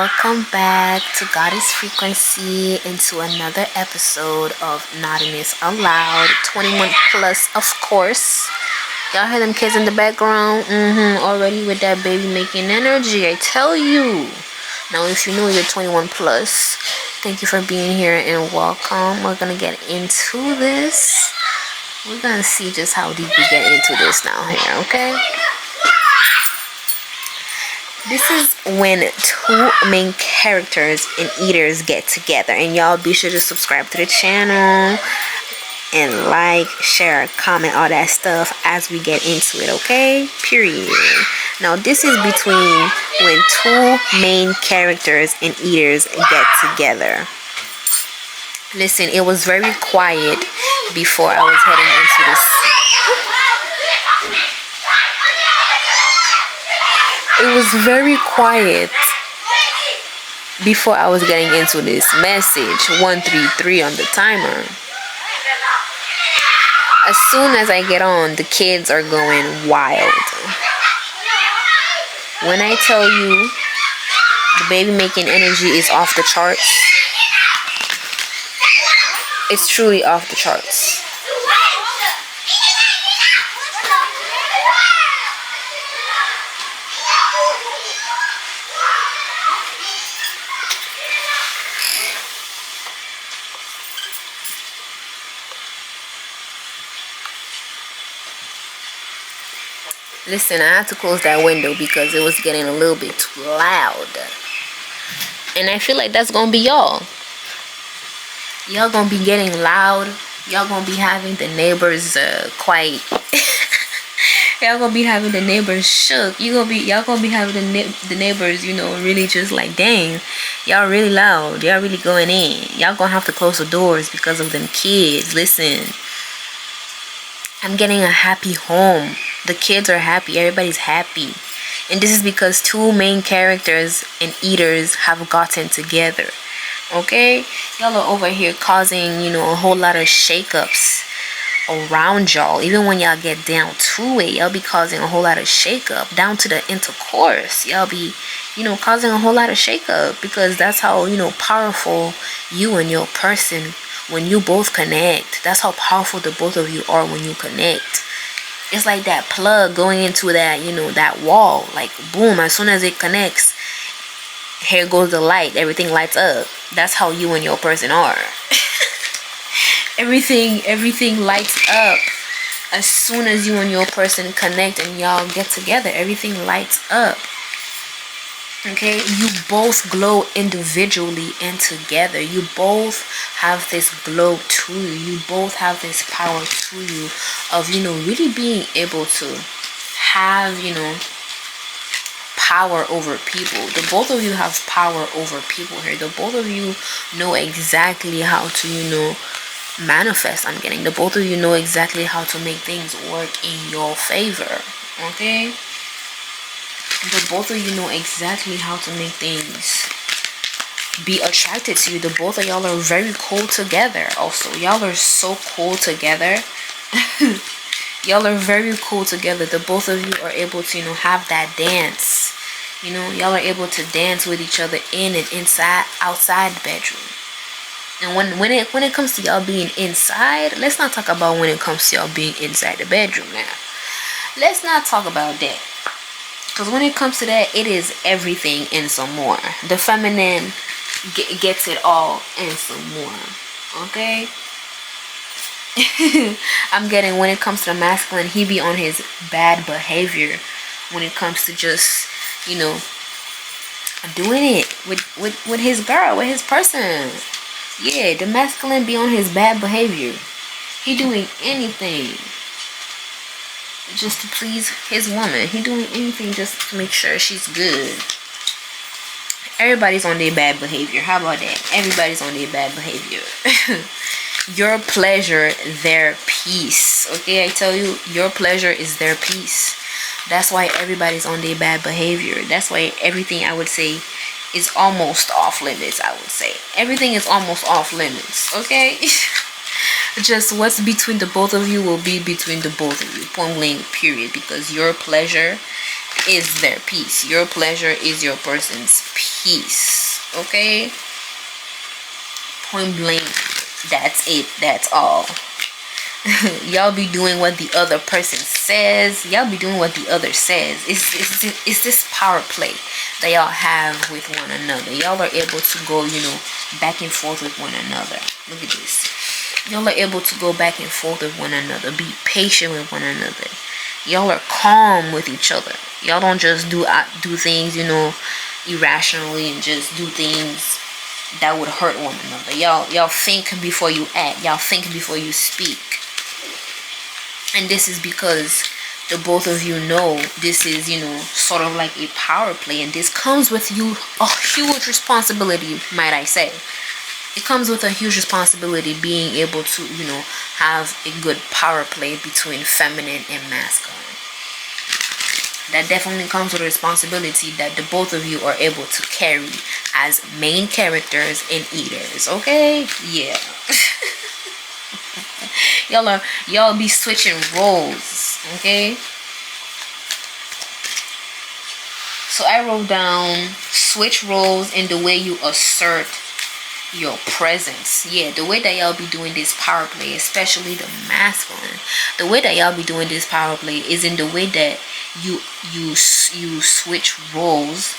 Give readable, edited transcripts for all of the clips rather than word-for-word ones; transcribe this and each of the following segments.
welcome back to Goddess Frequency and to another episode of Naughtiness Aloud. 21 plus, of course. Y'all hear them kids in the background? Already with that baby making energy, I tell you. Now, if you know you're 21 plus, thank you for being here and welcome. We're gonna get into this. We're gonna see just how deep we get into this now here, okay? This is when two main characters and eaters get together, and y'all be sure to subscribe to the channel and like, share, comment, all that stuff as we get into it, okay? Period. Now this is between when two main characters and eaters get together. Listen, it was very quiet before I was heading into this. It was very quiet before I was getting into this message. 133 on the timer. As soon as I get on, the kids are going wild. When I tell you the baby making energy is off the charts, it's truly off the charts. Listen, I had to close that window because it was getting a little bit too loud. And I feel like that's gonna be y'all. Y'all gonna be getting loud. Y'all gonna be having the neighbors quite y'all gonna be having the neighbors shook. Y'all gonna be having the neighbors, you know, really just like, dang, y'all really loud. Y'all really going in. Y'all gonna have to close the doors because of them kids. Listen, I'm getting a happy home. The kids are happy. Everybody's happy. And this is because two main characters and eaters have gotten together. Okay? Y'all are over here causing, you know, a whole lot of shakeups around y'all. Even when y'all get down to it, y'all be causing a whole lot of shakeup. Down to the intercourse. Y'all be, you know, causing a whole lot of shakeup. Because that's how, you know, powerful you and your person, when you both connect. That's how powerful the both of you are when you connect. It's like that plug going into that, you know, that wall. Like, boom, as soon as it connects, here goes the light. Everything lights up. That's how you and your person are. everything lights up. As soon as you and your person connect and y'all get together, everything lights up. Okay, you both glow individually and together. You both have this glow to you. You both have this power to you of, you know, really being able to have, you know, power over people. The both of you have power over people here. The both of you know exactly how to, you know, manifest. I'm getting the both of you know exactly how to make things work in your favor. Okay. The both of you know exactly how to make things be attracted to you. The both of y'all are very cool together. Also, y'all are so cool together. Y'all are very cool together. The both of you are able to, you know, have that dance. You know, y'all are able to dance with each other in and inside, outside the bedroom. And when it comes to y'all being inside, let's not talk about when it comes to y'all being inside the bedroom now. Let's not talk about that. Because when it comes to that, it is everything and some more. The feminine gets it all and some more. Okay? I'm getting when it comes to the masculine, he be on his bad behavior. When it comes to just, you know, doing it with his girl, with his person. Yeah, the masculine be on his bad behavior. He doing anything just to please his woman. He doing anything just to make sure she's good. Everybody's on their bad behavior. How about that? Everybody's on their bad behavior. Your pleasure, their peace. Okay, I tell you, your pleasure is their peace. That's why everybody's on their bad behavior. That's why everything, I would say, is almost off limits. I would say everything is almost off limits. Okay. Just what's between the both of you will be between the both of you, point blank, period. Because your pleasure is their peace. Your pleasure is your person's peace. peace. Okay, point blank, that's it, that's all. Y'all be doing what the other person says. Y'all be doing what the other says. It's this power play that y'all have with one another. Y'all are able to go, back and forth with one another. Look at this. Y'all are able to go back and forth with one another. Be patient with one another. Y'all are calm with each other. Y'all don't just do things, irrationally, and just do things that would hurt one another. Y'all think before you act. Y'all think before you speak. And this is because the both of you know this is, sort of like a power play. And this comes with you a huge responsibility, might I say. It comes with a huge responsibility being able to, have a good power play between feminine and masculine. That definitely comes with a responsibility that the both of you are able to carry as main characters and eaters. Okay? Yeah. Y'all be switching roles. Okay? So I wrote down switch roles in the way you assert your presence. Yeah, the way that y'all be doing this power play, especially the masculine, the way that y'all be doing this power play is in the way that you switch roles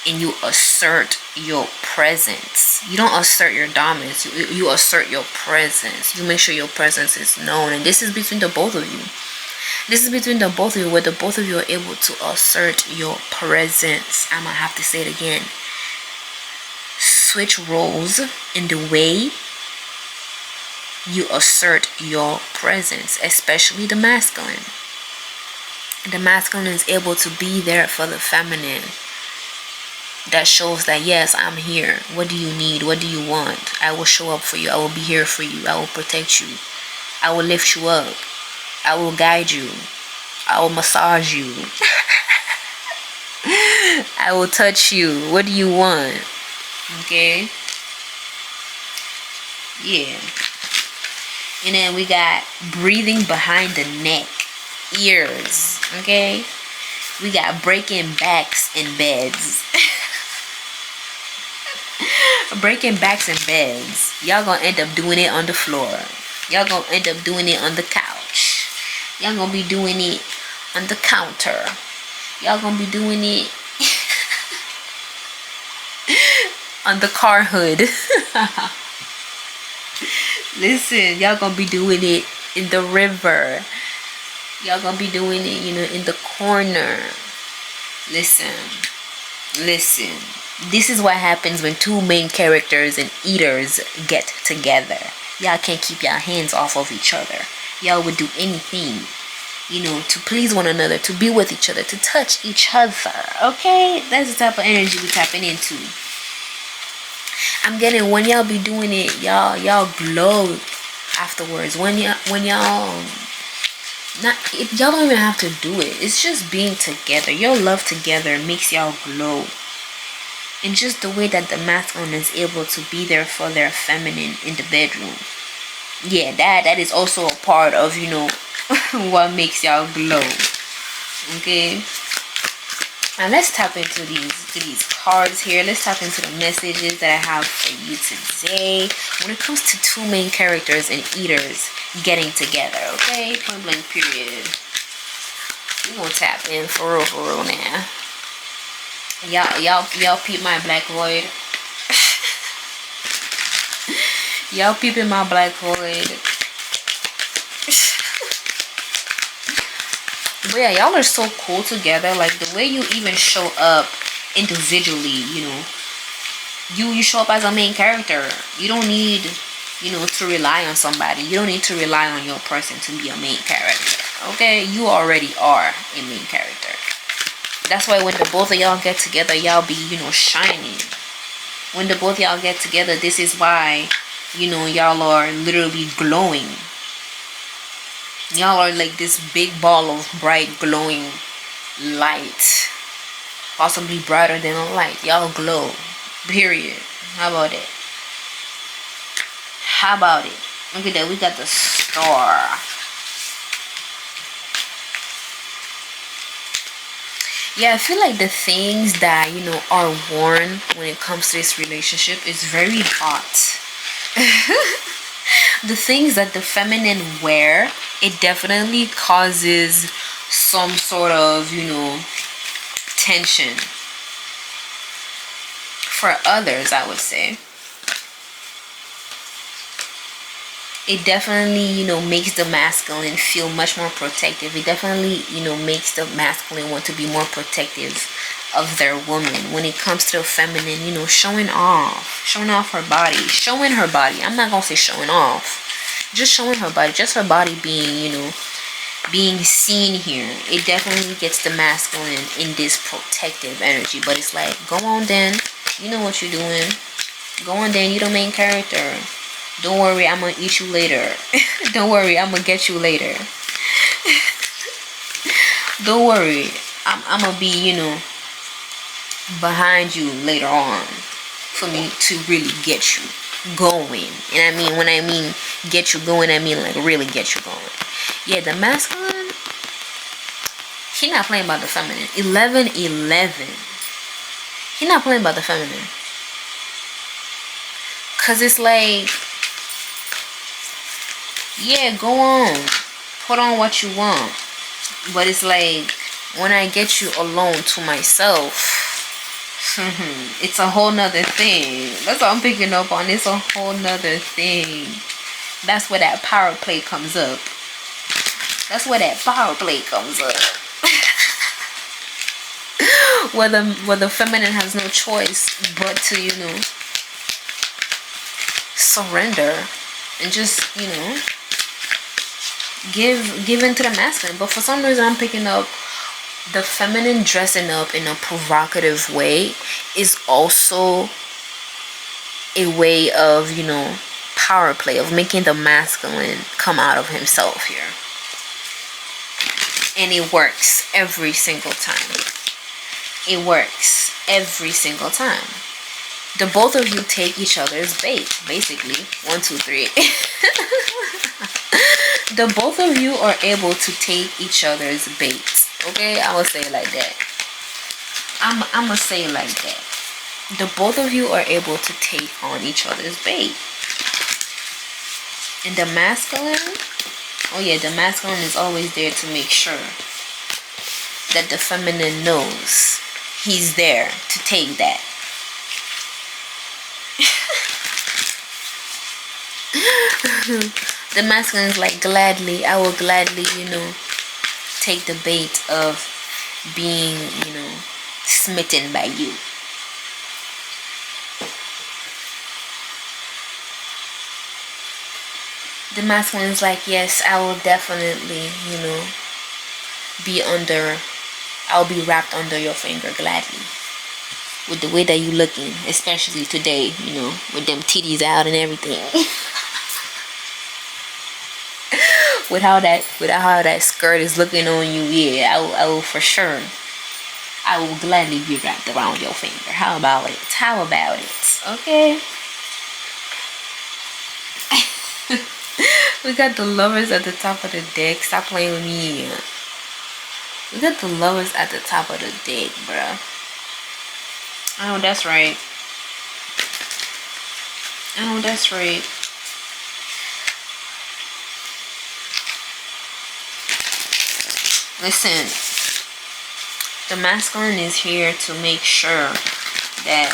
and you assert your presence. You don't assert your dominance. You assert your presence. You make sure your presence is known. And this is between the both of you. This is between the both of you, where the both of you are able to assert your presence. I'm gonna have to say it again. Switch roles in the way you assert your presence, especially the masculine. The masculine is able to be there for the feminine. That shows that, yes, I'm here. What do you need? What do you want? I will show up for you. I will be here for you. I will protect you. I will lift you up. I will guide you. I will massage you. I will touch you. What do you want? Okay. Yeah. And then we got breathing behind the neck. Ears. Okay. We got breaking backs in beds. Breaking backs in beds. Y'all gonna end up doing it on the floor. Y'all gonna end up doing it on the couch. Y'all gonna be doing it on the counter. Y'all gonna be doing it on the car hood. Listen, y'all gonna be doing it in the river. Y'all gonna be doing it, in the corner. Listen. This is what happens when two main characters and eaters get together. Y'all can't keep your hands off of each other. Y'all would do anything, to please one another, to be with each other, to touch each other. Okay? That's the type of energy we're tapping into. I'm getting, when y'all be doing it, y'all glow afterwards. When y'all y'all don't even have to do it. It's just being together. Your love together makes y'all glow. And just the way that the masculine is able to be there for their feminine in the bedroom. Yeah, that is also a part of, what makes y'all glow. Okay? And let's tap into these cards here. Let's tap into the messages that I have for you today when it comes to two main characters and eaters getting together. Okay? Point blank period. We're gonna tap in for real now. Y'all peep my black void. Y'all peeping my black void. But yeah, y'all are so cool together. Like the way you even show up individually, you show up as a main character. You don't need, to rely on somebody. You don't need to rely on your person to be a main character. Okay? You already are a main character. That's why when the both of y'all get together, y'all be, shining. When the both of y'all get together, this is why, y'all are literally glowing. Y'all are like this big ball of bright glowing light. Possibly brighter than a light. Y'all glow. Period. How about it? How about it? Look at that. We got the star. Yeah, I feel like the things that, you know, are worn when it comes to this relationship is very hot. The things that the feminine wear, it definitely causes some sort of, you know, tension for others, I would say. It definitely, you know, makes the masculine feel much more protective. It definitely, you know, makes the masculine want to be more protective of their woman. When it comes to the feminine, you know, showing off her body, showing her body. I'm not gonna say showing off, just showing her body, just her body being, you know, being seen here. It definitely gets the masculine in this protective energy. But it's like, go on then, you know what you're doing. Go on then, you the main character. Don't worry, I'm gonna eat you later. Don't worry, I'm gonna get you later. Don't worry, I'm gonna be, you know, behind you later on for me to really get you going. And I mean, when I mean get you going, I mean like really get you going. Yeah, the masculine, he not playing about the feminine. 11-11. He not playing about the feminine. Cause it's like, yeah, go on, put on what you want, but it's like, when I get you alone to myself, it's a whole nother thing. That's what I'm picking up on. It's a whole nother thing. That's where that power play comes up. That's where that power play comes up. where the feminine has no choice but to, you know, surrender and just, you know, give into the masculine. But for some reason, I'm picking up the feminine dressing up in a provocative way is also a way of, you know, power play, of making the masculine come out of himself here. And it works every single time. It works every single time. The both of you take each other's bait, basically. 1, 2, 3. The both of you are able to take each other's bait. Okay, I will say it like that. I'm gonna say it like that. The both of you are able to take on each other's bait. And the masculine, oh yeah, the masculine is always there to make sure that the feminine knows he's there to take that. The masculine is like, gladly, I will gladly, you know, take the bait of being, you know, smitten by you. The masculine is like, yes, I will definitely, you know, I'll be wrapped under your finger gladly. With the way that you looking, especially today, you know, with them titties out and everything. with how that skirt is looking on you, yeah, I will for sure. I will gladly be wrapped around your finger. How about it? How about it? Okay. We got the lovers at the top of the deck. Stop playing with me. We got the lovers at the top of the deck, bruh. I know that's right. I know that's right. Listen, the masculine is here to make sure that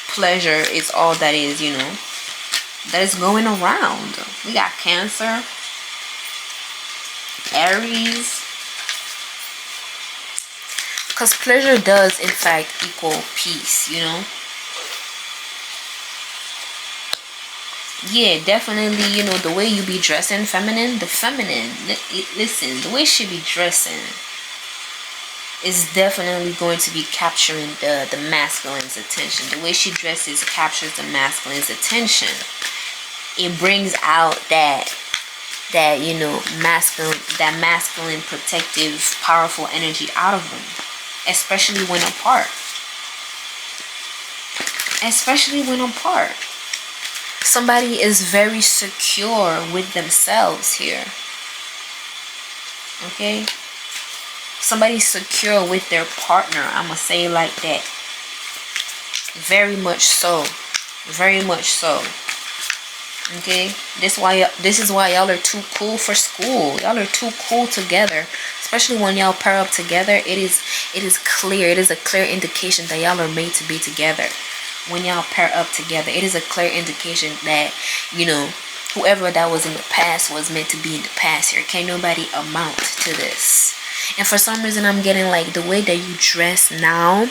pleasure is all that is, you know, that is going around. We got Cancer, Aries. Because pleasure does, in fact, equal peace, you know. Yeah, definitely, you know, the way you be dressing feminine, the feminine, listen, the way she be dressing is definitely going to be capturing the masculine's attention. The way she dresses captures the masculine's attention. It brings out that you know, masculine, protective, powerful energy out of them, especially when apart. Especially when apart. Somebody is very secure with themselves here. Okay? Somebody's secure with their partner. I'm gonna say it like that. Very much so. Very much so. Okay, this is why y'all are too cool for school. Y'all are too cool together, especially when y'all pair up together. It is clear. It is a clear indication that y'all are made to be together. When y'all pair up together, it is a clear indication that, you know, whoever that was in the past was meant to be in the past here. Can't nobody amount to this. And for some reason, I'm getting like the way that you dress now,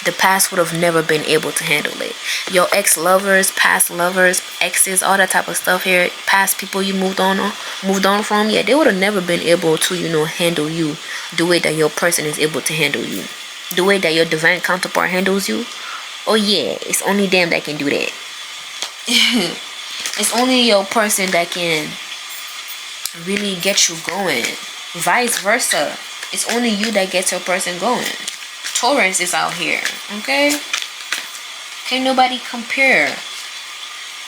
the past would have never been able to handle it. Your ex-lovers, past lovers, exes, all that type of stuff here, past people you moved on from, yeah, they would have never been able to, you know, handle you the way that your person is able to handle you. The way that your divine counterpart handles you. Oh yeah, it's only them that can do that. It's only your person that can really get you going. Vice versa. It's only you that gets your person going. Taurus is out here, okay? Can't nobody compare.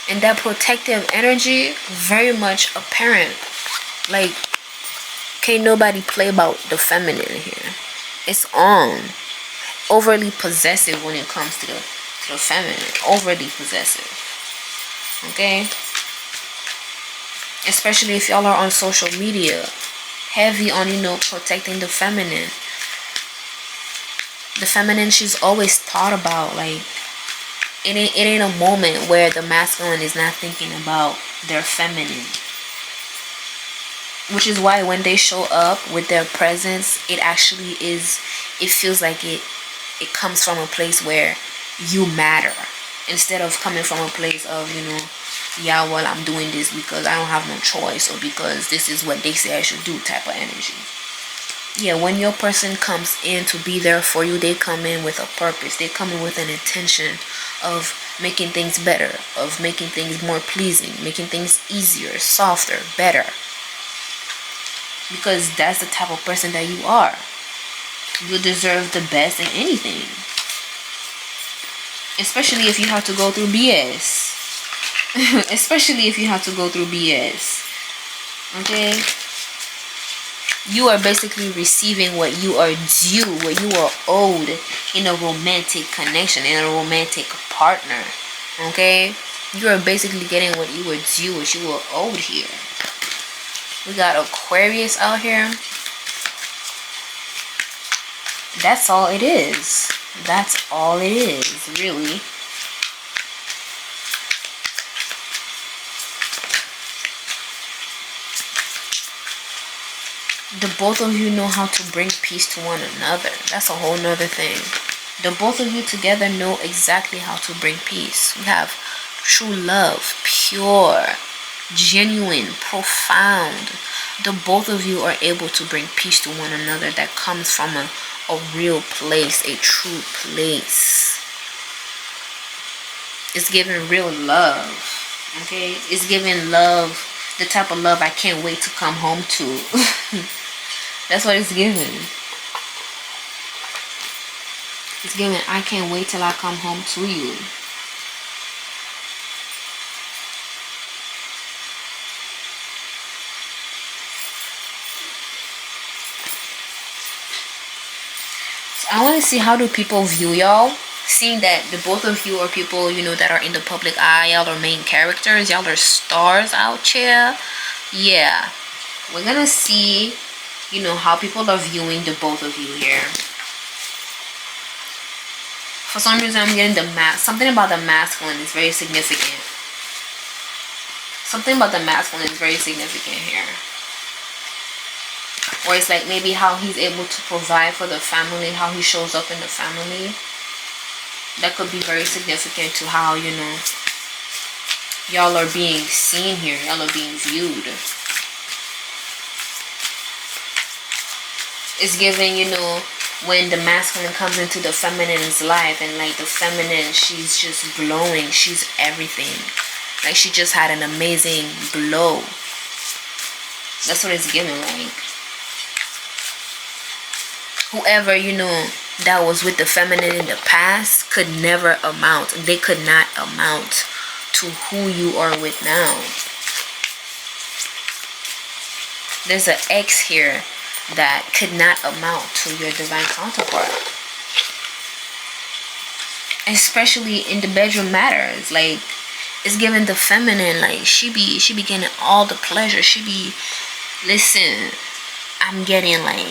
And that protective energy, very much apparent. Like, can't nobody play about the feminine here. It's on. Overly possessive when it comes to the feminine. Overly possessive. Okay? Especially if y'all are on social media. Heavy on, you know, protecting the feminine. The feminine, she's always thought about. Like, it ain't a moment where the masculine is not thinking about their feminine. Which is why when they show up with their presence, it actually is, it feels like it comes from a place where you matter. Instead of coming from a place of, you know, yeah, well, I'm doing this because I don't have no choice, or because this is what they say I should do type of energy. Yeah, when your person comes in to be there for you, they come in with a purpose. They come in with an intention of making things better, of making things more pleasing, making things easier, softer, better. Because that's the type of person that you are. You deserve the best in anything. Especially if you have to go through BS. Especially if you have to go through BS. Okay? You are basically receiving what you are due, what you are owed in a romantic connection, in a romantic partner. Okay? You are basically getting what you were due, what you were owed here. We got Aquarius out here. That's all it is. That's all it is, really. The both of you know how to bring peace to one another. That's a whole nother thing. The both of you together know exactly how to bring peace. We have true love, pure, genuine, profound. The both of you are able to bring peace to one another that comes from a real place, a true place. It's giving real love. Okay? It's giving love, the type of love I can't wait to come home to. That's what it's giving. It's giving, I can't wait till I come home to you. So I want to see, how do people view y'all? Seeing that the both of you are people, you know, that are in the public eye. Y'all are main characters. Y'all are stars out here. Yeah. We're gonna see, you know, how people are viewing the both of you here. For some reason, I'm getting something about the masculine is very significant. Something about the masculine is very significant here. Or it's like maybe how he's able to provide for the family, how he shows up in the family. That could be very significant to how, you know, y'all are being seen here. Y'all are being viewed. It's giving, you know, when the masculine comes into the feminine's life, and like the feminine, she's just glowing. She's everything. Like she just had an amazing glow. That's what it's giving. Like whoever, you know, that was with the feminine in the past could never amount. They could not amount to who you are with now. There's an X here. that could not amount to your divine counterpart. Especially in the bedroom matters. Like, it's giving the feminine, like she be getting all the pleasure. She be, listen, I'm getting like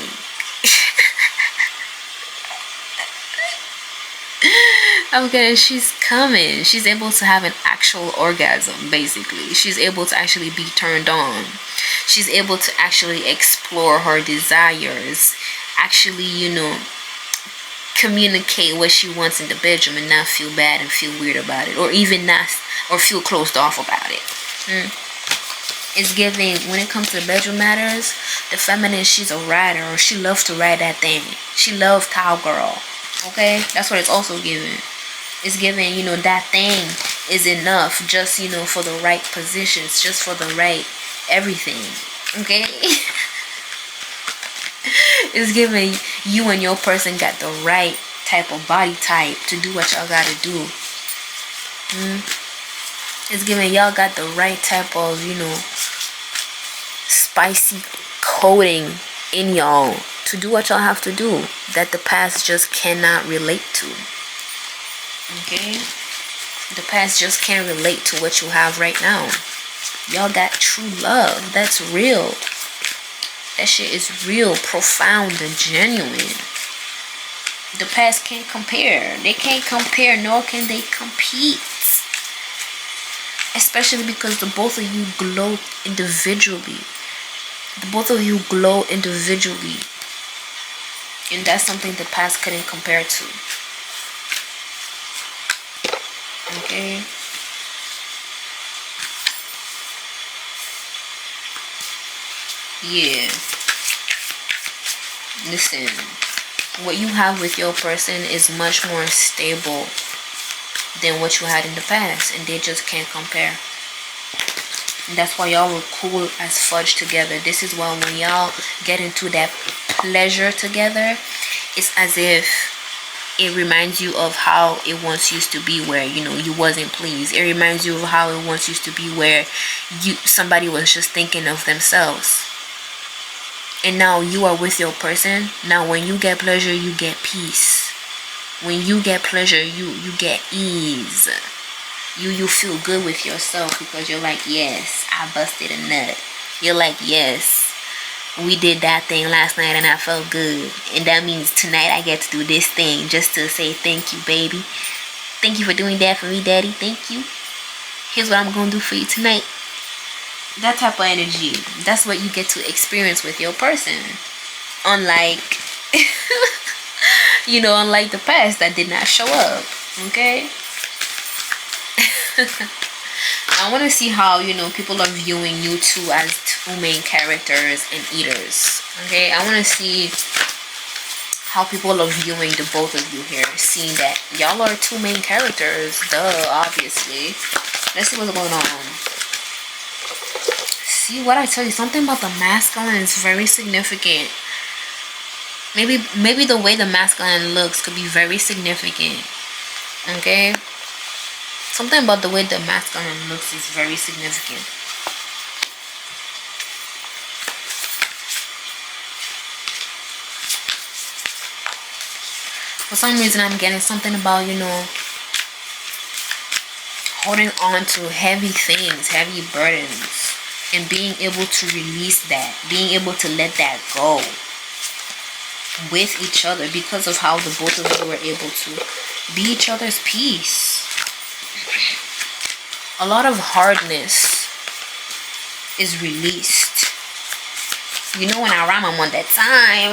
I'm getting, she's coming. She's able to have an actual orgasm, basically. She's able to actually be turned on. She's able to actually explore her desires. Actually, communicate what she wants in the bedroom and not feel bad and feel weird about it, or even not, or feel closed off about it. It's giving, when it comes to the bedroom matters, the feminine, she's a rider, or she loves to ride that thing. She loves cowgirl. Okay, that's what it's also giving. It's giving, that thing is enough, just, for the right positions, just for the right everything. Okay. It's giving you and your person got the right type of body type to do what y'all gotta do. It's giving y'all got the right type of, spicy coating in y'all to do what y'all have to do that the past just cannot relate to. Okay? The past just can't relate to what you have right now. Y'all got true love. That's real. That shit is real, profound, and genuine. The past can't compare. They can't compare, nor can they compete. Especially because the both of you glow individually. The both of you glow individually. And that's something the past couldn't compare to. Okay? Yeah. Listen, what you have with your person is much more stable than what you had in the past, and they just can't compare. And that's why y'all were cool as fudge together. This is why when y'all get into that pleasure together, it's as if it reminds you of how it once used to be, where you wasn't pleased. It reminds you of how it once used to be, where somebody was just thinking of themselves. And now you are with your person. Now when you get pleasure, you get peace. When you get pleasure, you get ease. You feel good with yourself because you're like, yes, I busted a nut. You're like, yes, we did that thing last night and I felt good. And that means tonight I get to do this thing just to say thank you, baby. Thank you for doing that for me, daddy. Thank you. Here's what I'm going to do for you tonight. That type of energy, that's what you get to experience with your person. Unlike unlike the past that did not show up. Okay. I want to see how people are viewing you two as two main characters and eaters. Okay, I want to see how people are viewing the both of you here, seeing that y'all are two main characters. Duh, obviously. Let's see what's going on. See what I tell you, something about the masculine is very significant. Maybe the way the masculine looks could be very significant. Okay? Something about the way the masculine looks is very significant. For some reason I'm getting something about, holding on to heavy things, heavy burdens. And being able to release that. Being able to let that go. With each other. Because of how the both of you were able to be each other's peace. A lot of hardness is released. When I rhyme, I'm on that time.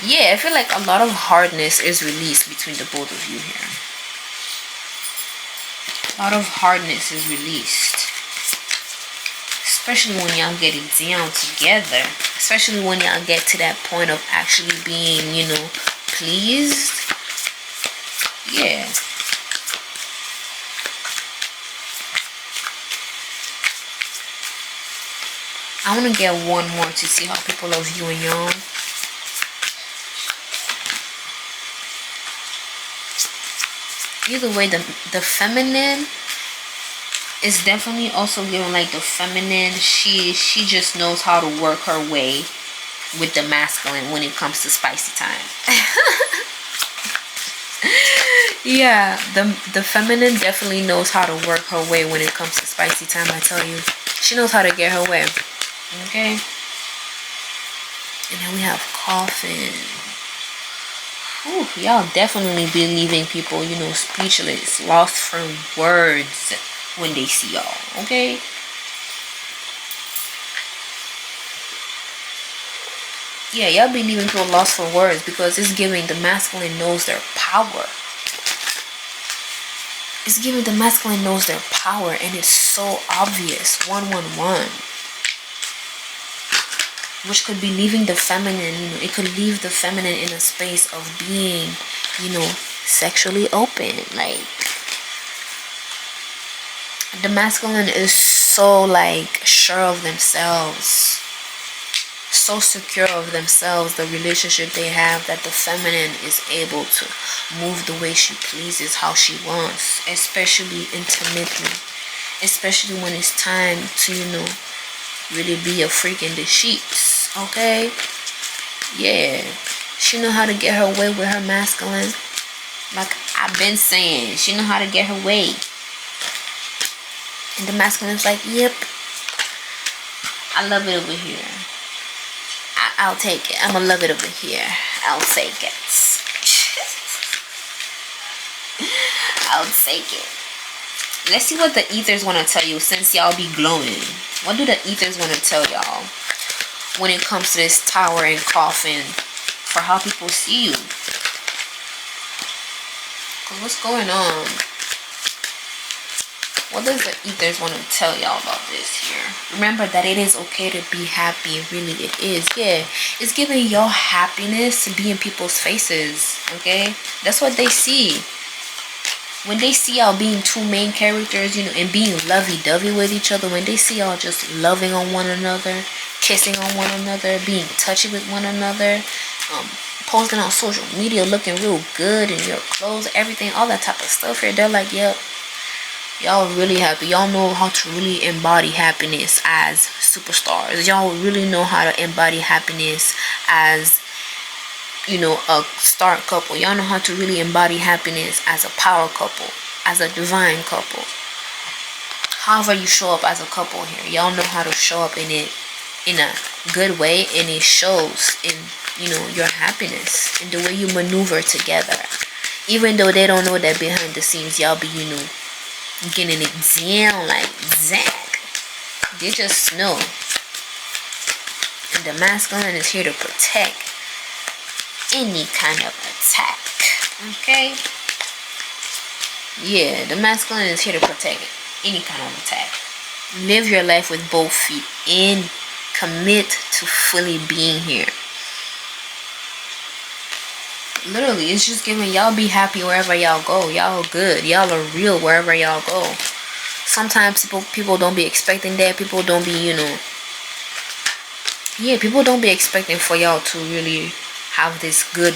Yeah, I feel like a lot of hardness is released between the both of you here. A lot of hardness is released. Especially when y'all get it down together. Especially when y'all get to that point of actually being, pleased. Yeah. I want to get one more to see how people are viewing y'all. Either way, the feminine is definitely also giving like the feminine. She just knows how to work her way with the masculine when it comes to spicy time. Yeah, the feminine definitely knows how to work her way when it comes to spicy time, I tell you. She knows how to get her way. Okay? And then we have coffin. Ooh, y'all definitely be leaving people, you know, speechless, lost for words when they see y'all. Okay? Yeah, y'all be leaving people lost for words because it's giving the masculine knows their power. It's giving the masculine knows their power, and it's so obvious. 111. Which could be leaving the feminine, you know, it could leave the feminine in a space of being, you know, sexually open. Like, the masculine is so, like, sure of themselves. So secure of themselves, the relationship they have, that the feminine is able to move the way she pleases, how she wants, especially intimately, especially when it's time to, you know, really be a freak in the sheets. Okay? Yeah, she know how to get her way with her masculine. Like I've been saying, she know how to get her way, and the masculine's like, yep, I love it over here. I'll take it. I'm gonna love it over here. I'll take it. I'll take it. Let's see what the ethers want to tell you, since y'all be glowing. What do the ethers want to tell y'all when it comes to this tower and coffin, for how people see you? Cause what's going on? What does the ethers want to tell y'all about this here? Remember that it is okay to be happy. Really, it is. Yeah, it's giving y'all happiness to be in people's faces. Okay, that's what they see. When they see y'all being two main characters, you know, and being lovey-dovey with each other, when they see y'all just loving on one another, kissing on one another, being touchy with one another, posting on social media, looking real good in your clothes, everything, all that type of stuff here, they're like, yep, y'all really happy. Y'all know how to really embody happiness as superstars. Y'all really know how to embody happiness as, you know, a star couple. Y'all know how to really embody happiness as a power couple, as a divine couple. However you show up as a couple here, y'all know how to show up in it in a good way, and it shows in, you know, your happiness and the way you maneuver together. Even though they don't know that behind the scenes, y'all be, you know, getting it down like Zach. They just know. And the masculine is here to protect any kind of attack. Okay? Yeah, the masculine is here to protect any kind of attack. Live your life with both feet in. Commit to fully being here. Literally, it's just giving y'all be happy wherever y'all go. Y'all good. Y'all are real wherever y'all go. Sometimes people don't be expecting that. People don't be, you know, yeah, people don't be expecting for y'all to really have this good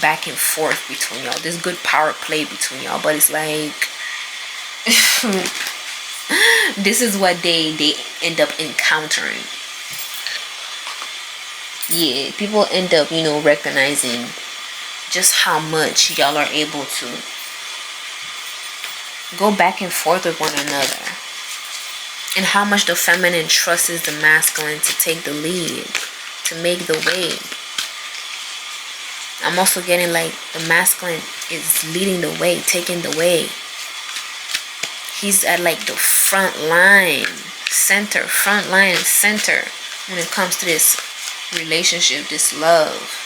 back and forth between y'all, this good power play between y'all. But it's like this is what they end up encountering. Yeah, people end up, you know, recognizing just how much y'all are able to go back and forth with one another, and how much the feminine trusts the masculine to take the lead, to make the way. I'm also getting like the masculine is leading the way, taking the way. He's at like the front line, center when it comes to this relationship, this love.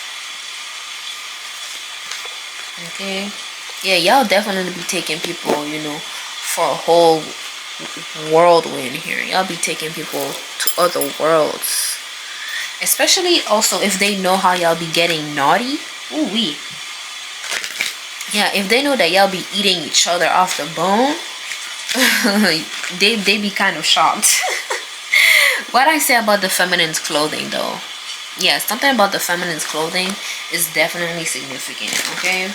Okay, yeah, y'all definitely be taking people, you know, for a whole whirlwind here. Y'all be taking people to other worlds, especially also if they know how y'all be getting naughty. Ooh wee. Yeah, if they know that y'all be eating each other off the bone, they be kind of shocked. What I say about the feminine's clothing though, yeah, something about the feminine's clothing is definitely significant. Okay,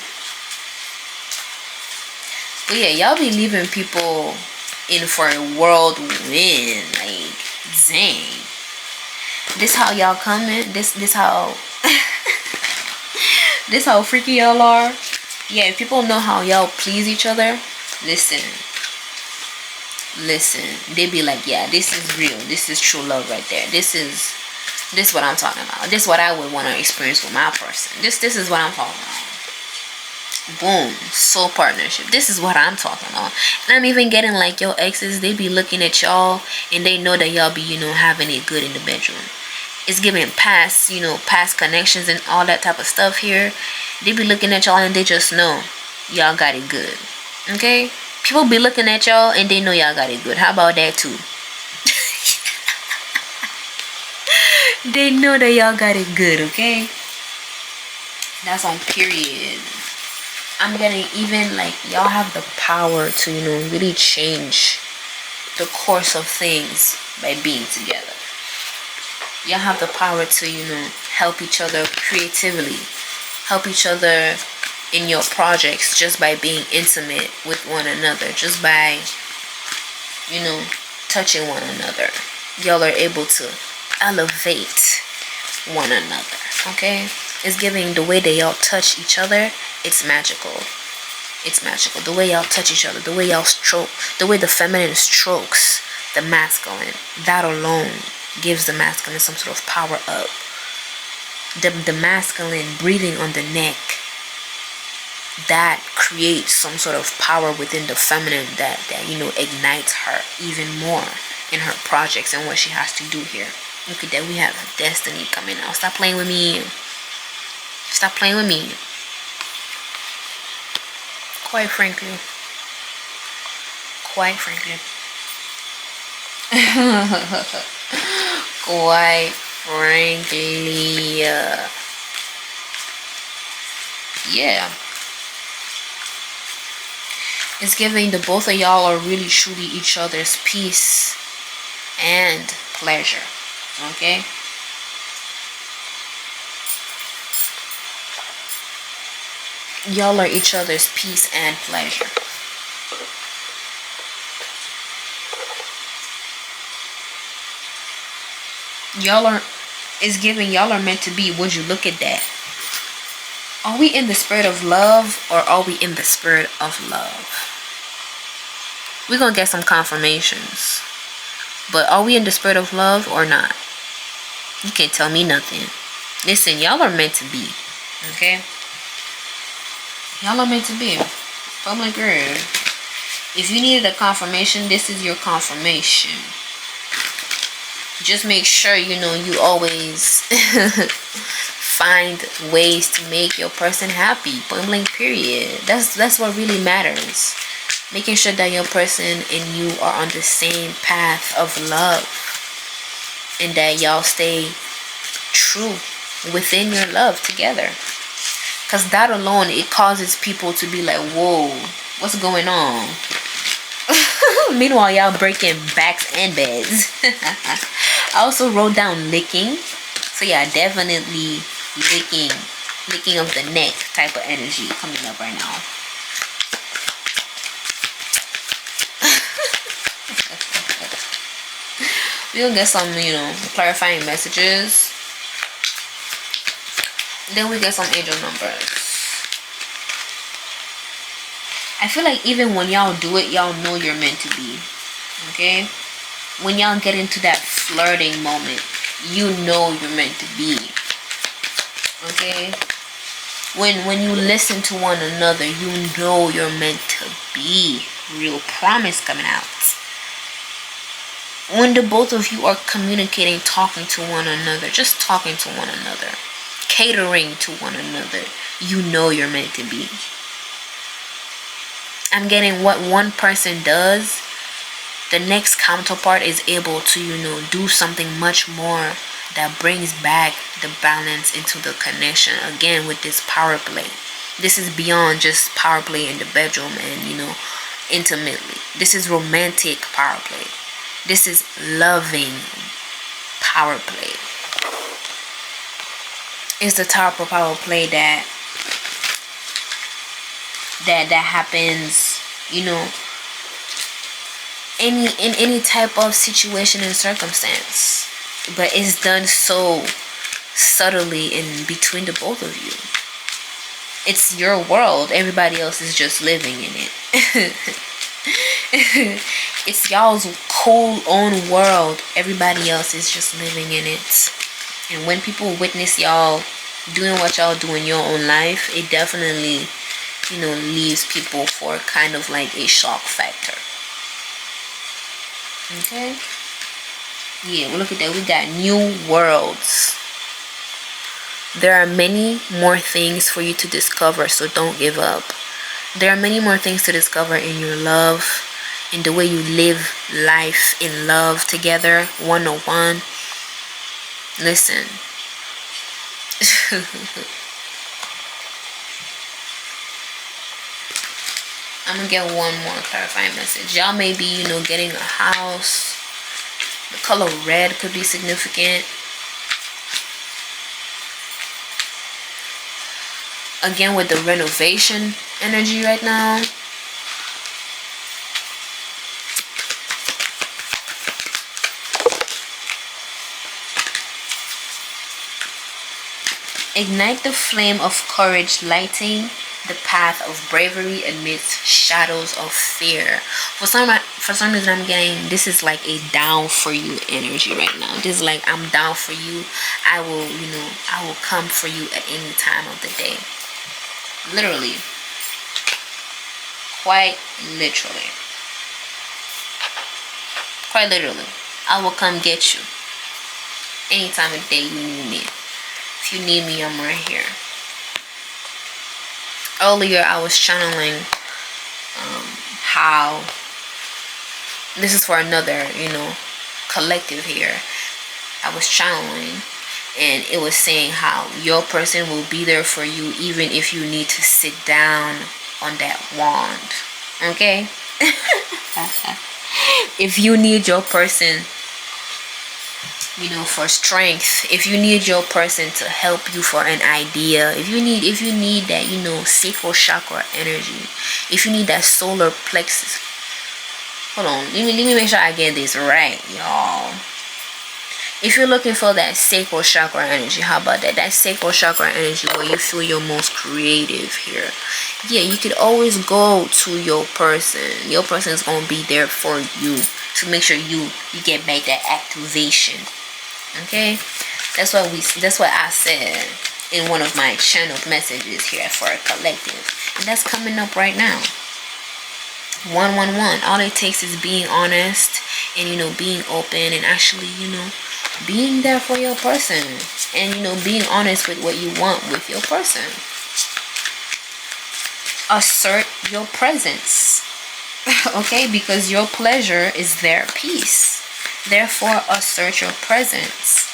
but yeah, y'all be leaving people in for a whirlwind. Like, dang, This how y'all coming. This how this how freaky y'all are. Yeah, if people know how y'all please each other, listen, they be like, yeah, this is real, this is true love right there. This what I'm talking about. This what I would want to experience with my person. This is what I'm talking about. Boom, soul partnership. This is what I'm talking about. And I'm even getting like your exes, they be looking at y'all and they know that y'all be, having it good in the bedroom. It's giving past, past connections and all that type of stuff here. They be looking at y'all and they just know y'all got it good. Okay? People be looking at y'all and they know y'all got it good. How about that too? They know that y'all got it good, okay? That's on period. I'm getting even like y'all have the power to, really change the course of things by being together. Y'all have the power to, help each other creatively, help each other in your projects just by being intimate with one another, just by, touching one another. Y'all are able to elevate one another, okay? It's giving the way that y'all touch each other, it's magical. It's magical. The way y'all touch each other, the way y'all stroke, the way the feminine strokes the masculine, that alone gives the masculine some sort of power up. The masculine breathing on the neck, that creates some sort of power within the feminine that ignites her even more in her projects and what she has to do here. Look at that, we have destiny coming out. Stop playing with me. Stop playing with me. Quite frankly. Quite frankly. Yeah. It's giving the both of y'all are really truly each other's peace and pleasure. Okay? Y'all are each other's peace and pleasure. Y'all are meant to be. Would you look at that? Are we in the spirit of love or are we in the spirit of love? We're gonna get some confirmations. But are we in the spirit of love or not? You can't tell me nothing. Listen, y'all are meant to be. Okay? Y'all are meant to be. Public word. If you needed a confirmation, this is your confirmation. Just make sure, you always find ways to make your person happy. Point blank, period. That's what really matters. Making sure that your person and you are on the same path of love. And that y'all stay true within your love together. Because that alone, it causes people to be like, whoa, what's going on? Meanwhile, y'all breaking backs and beds. I also wrote down licking. So yeah, definitely licking of the neck type of energy coming up right now. We'll get some, clarifying messages. Then we get some angel numbers. I feel like even when y'all do it, y'all know you're meant to be. Okay? When y'all get into that flirting moment, you know you're meant to be. Okay? When you listen to one another, you know you're meant to be. Real promise coming out. When the both of you are communicating, talking to one another, just talking to one another, catering to one another, you know you're meant to be. I'm getting what one person does, the next counterpart is able to, do something much more that brings back the balance into the connection. Again, with this power play. This is beyond just power play in the bedroom and, intimately. This is romantic power play. This is loving power play. It's the type of power play that happens, in any type of situation and circumstance. but it's done so subtly in between the both of you. It's your world. Everybody else is just living in it. It's y'all's whole own world. Everybody else is just living in it. And when people witness y'all doing what y'all do in your own life, it definitely, leaves people for kind of like a shock factor. Okay? Yeah, well, look at that. We got new worlds. There are many more things for you to discover, so don't give up. There are many more things to discover in your love, in the way you live life in love together, one-on-one. Listen. I'm gonna get one more clarifying message. Y'all may be, getting a house. The color red could be significant. Again, with the renovation energy right now. Ignite the flame of courage, lighting the path of bravery amidst shadows of fear. For some reason, I'm getting this is like a down for you energy right now. This is like, I'm down for you. I will come for you at any time of the day. Literally. Quite literally. Quite literally. I will come get you any time of day you need me. If you need me, I'm right here. Earlier, I was channeling how this is for another, collective here. I was channeling, and it was saying how your person will be there for you even if you need to sit down on that wand. Okay? If you need your person, for strength, if you need your person to help you for an idea, if you need that, sacral chakra energy, if you need that solar plexus. Hold on, let me make sure I get this right, y'all. If you're looking for that sacral chakra energy, how about that? That sacral chakra energy where you feel your most creative here. Yeah, you could always go to your person. Your person is gonna be there for you to make sure you get back that activation. Okay? That's what I said in one of my channeled messages here for a collective. And that's coming up right now. 111. All it takes is being honest and being open and actually, being there for your person and being honest with what you want with your person. Assert your presence. Okay, because your pleasure is their peace. Therefore, assert your presence,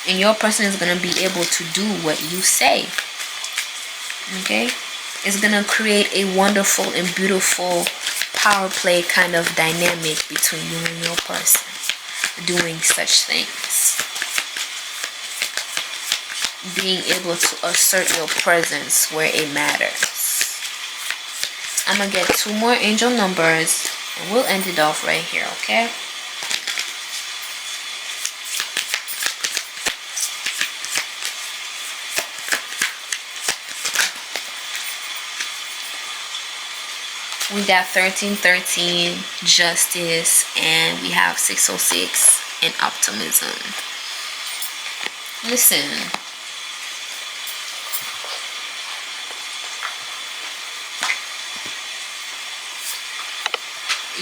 and your person is going to be able to do what you say. Okay, it's going to create a wonderful and beautiful power play kind of dynamic between you and your person doing such things. Being able to assert your presence where it matters. I'm going to get 2 more angel numbers and we'll end it off right here, okay? We got 1313, justice, and we have 606 and optimism. Listen.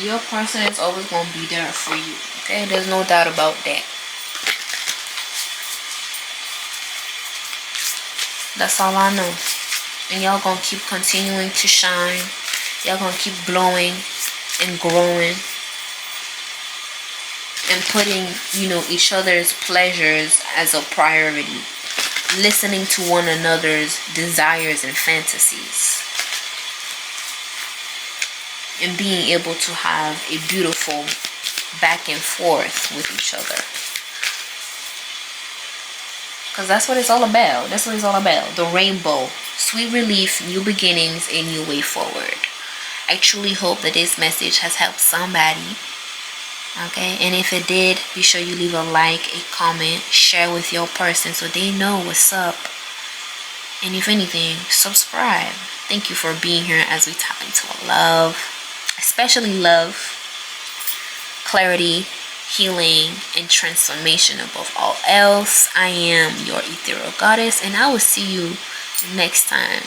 Your person is always going to be there for you. Okay? There's no doubt about that. That's all I know. And y'all going to keep continuing to shine. Y'all gonna keep glowing and growing and putting, each other's pleasures as a priority. Listening to one another's desires and fantasies. And being able to have a beautiful back and forth with each other. Because that's what it's all about. That's what it's all about. The rainbow. Sweet relief, new beginnings, a new way forward. I truly hope that this message has helped somebody Okay, and if it did, be sure you leave a like, a comment, share with your person so they know what's up. And if anything, subscribe. Thank you for being here as we tap into love, especially love, clarity, healing, and transformation above all else. I am your Ethereal Goddess, and I will see you next time.